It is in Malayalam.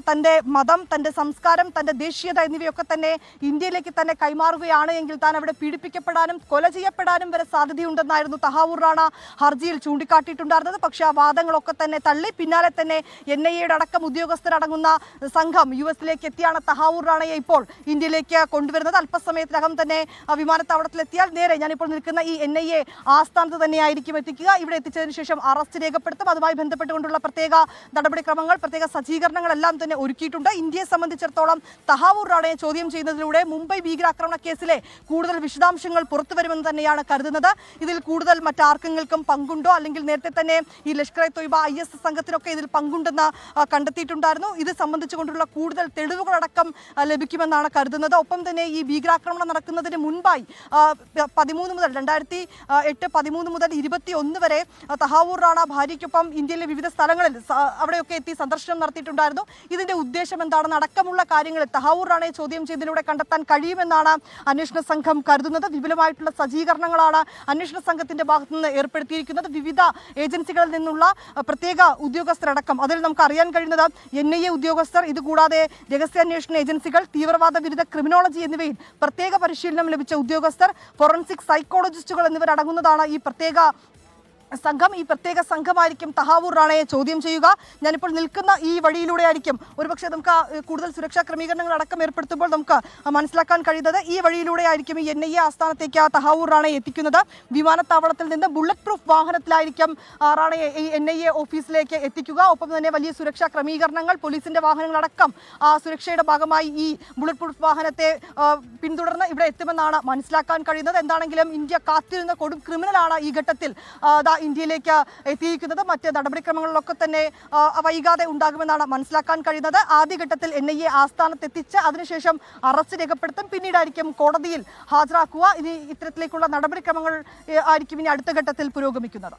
തൻ്റെ മതം, തൻ്റെ സംസ്കാരം, തൻ്റെ ദേശീയത എന്നിവയൊക്കെ തന്നെ ഇന്ത്യയിലേക്ക് തന്നെ കൈമാറുകയാണ് എങ്കിൽ താൻ അവിടെ പീഡിപ്പിക്കപ്പെടാനും കൊല ചെയ്യപ്പെടാനും വരെ സാധ്യതയുണ്ടെന്നായിരുന്നു തഹാവൂർ റാണ ഹർജിയിൽ ചൂണ്ടിക്കാട്ടിയിട്ടുണ്ടായിരുന്നത്. പക്ഷേ ആ വാദങ്ങളൊക്കെ തന്നെ തള്ളി. പിന്നാലെ തന്നെ NIA അടക്കം ഉദ്യോഗസ്ഥരടങ്ങുന്ന സംഘം US-ലേക്ക് എത്തിയാണ് തഹാവൂർ റാണയെ ഇപ്പോൾ ഇന്ത്യയിലേക്ക് കൊണ്ടുവരുന്നത്. അല്പസമയത്തിനകം തന്നെ വിമാനത്താവളത്തിലെത്തിയാൽ നേരെ ഞാനിപ്പോൾ നിൽക്കുന്ന ഈ NIA ആസ്ഥാനത്ത് തന്നെയായിരിക്കും എത്തിക്കുക. ഇവിടെ എത്തിച്ചതിന് ശേഷം അറസ്റ്റ് രേഖപ്പെടുത്തും. അതുമായി ബന്ധപ്പെട്ടുകൊണ്ടുള്ള പ്രത്യേക നടപടിക്രമങ്ങൾ, പ്രത്യേക സജ്ജീകരണങ്ങളെല്ലാം തന്നെ ഒരുക്കിയിട്ടുണ്ട്. ഇന്ത്യയെ സംബന്ധിച്ചിടത്തോളം തഹാവൂർ റാണയെ ചോദ്യം ചെയ്യുന്നതിലൂടെ മുംബൈ ഭീകരാക്രമണ കേസിലെ കൂടുതൽ വിശദാംശങ്ങൾ പുറത്തുവരുമെന്ന് തന്നെയാണ് കരുതുന്നത്. ഇതിൽ കൂടുതൽ മറ്റാർക്കെങ്കിലും പങ്കുണ്ടോ, അല്ലെങ്കിൽ നേരത്തെ തന്നെ ഈ ലഷ്കർ എ തൊയ്ബ IS സംഘത്തിനൊക്കെ ഇതിൽ പങ്കുണ്ടെന്ന് കണ്ടെത്തിയിട്ടുണ്ടായിരുന്നു. ഇത് സംബന്ധിച്ചുകൊണ്ടുള്ള കൂടുതൽ തെളിവുകളടക്കം ലഭിക്കുമെന്നാണ് കരുതുന്നത്. ഒപ്പം തന്നെ ഈ ഭീകരാക്രമണം നടക്കുന്നതിന് മുൻപായി 2008-13 മുതൽ 21 വരെ തഹാവൂർ റാണ ഭാര്യയ്ക്കൊപ്പം ഇന്ത്യയിലെ വിവിധ സ്ഥലങ്ങളിൽ അവിടെയൊക്കെ എത്തി സന്ദർശനം നടത്തിയിട്ടുണ്ടായിരുന്നു. ഇതിന്റെ ഉദ്ദേശം എന്താണെന്ന് അടക്കമുള്ള കാര്യങ്ങൾ തഹാവൂർ റാണയെ ചോദ്യം ചെയ്തതിലൂടെ കണ്ടെത്താൻ കഴിയുമെന്നാണ് അന്വേഷണ സംഘം കരുതുന്നത്. വിപുലമായിട്ടുള്ള സജ്ജീകരണങ്ങളാണ് അന്വേഷണ സംഘത്തിന്റെ ഭാഗത്തു നിന്ന് ഏർപ്പെടുത്തിയിരിക്കുന്നത്. വിവിധ ഏജൻസികളിൽ നിന്നുള്ള പ്രത്യേക ഉദ്യോഗസ്ഥരടക്കം, അതിൽ നമുക്ക് അറിയാൻ കഴിയുന്നത് NIA ഉദ്യോഗസ്ഥർ, ഇതുകൂടാതെ രഹസ്യാന്വേഷണ ഏജൻസികൾ, തീവ്രവാദ വിരുദ്ധ ക്രിമിനോളജി എന്നിവയിൽ പ്രത്യേക പരിശീലനം ലഭിച്ച ഉദ്യോഗസ്ഥർ, ഫോറൻസിക് സൈക്കോളജിസ്റ്റുകൾ എന്നിവരടങ്ങുന്നതാണ് ഈ പ്രത്യേക സംഘം. ഈ പ്രത്യേക സംഘമായിരിക്കും തഹാവൂർ റാണയെ ചോദ്യം ചെയ്യുക. ഞാനിപ്പോൾ നിൽക്കുന്ന ഈ വഴിയിലൂടെ ആയിരിക്കും, ഒരുപക്ഷെ നമുക്ക് കൂടുതൽ സുരക്ഷാ ക്രമീകരണങ്ങൾ അടക്കം ഏർപ്പെടുത്തുമ്പോൾ നമുക്ക് മനസ്സിലാക്കാൻ കഴിയുന്നത് ഈ വഴിയിലൂടെ ആയിരിക്കും ഈ NIA ആസ്ഥാനത്തേക്ക് തഹാവൂർ റാണയെ എത്തിക്കുന്നത്. വിമാനത്താവളത്തിൽ നിന്ന് ബുള്ളറ്റ് പ്രൂഫ് വാഹനത്തിലായിരിക്കും റാണയെ ഈ NIA ഓഫീസിലേക്ക് എത്തിക്കുക. ഒപ്പം തന്നെ വലിയ സുരക്ഷാ ക്രമീകരണങ്ങൾ, പോലീസിന്റെ വാഹനങ്ങളടക്കം സുരക്ഷയുടെ ഭാഗമായി ഈ ബുള്ളറ്റ് പ്രൂഫ് വാഹനത്തെ പിന്തുടർന്ന് ഇവിടെ എത്തുമെന്നാണ് മനസ്സിലാക്കാൻ കഴിയുന്നത്. എന്താണെങ്കിലും ഇന്ത്യ കാത്തിരുന്ന കൊടും ക്രിമിനലാണ് ഈ ഘട്ടത്തിൽ ഇന്ത്യയിലേക്ക് എത്തിയിരിക്കുന്നത്. മറ്റ് നടപടിക്രമങ്ങളിലൊക്കെ തന്നെ വൈകാതെ ഉണ്ടാകുമെന്നാണ് മനസ്സിലാക്കാൻ കഴിയുന്നത്. ആദ്യഘട്ടത്തിൽ NIA ആസ്ഥാനത്തെത്തിച്ച് അതിനുശേഷം അറസ്റ്റ് രേഖപ്പെടുത്തും. പിന്നീടായിരിക്കും കോടതിയിൽ ഹാജരാക്കുക. ഇനി ഇത്തരത്തിലേക്കുള്ള നടപടിക്രമങ്ങൾ ആയിരിക്കും ഇനി അടുത്ത ഘട്ടത്തിൽ പുരോഗമിക്കുന്നത്.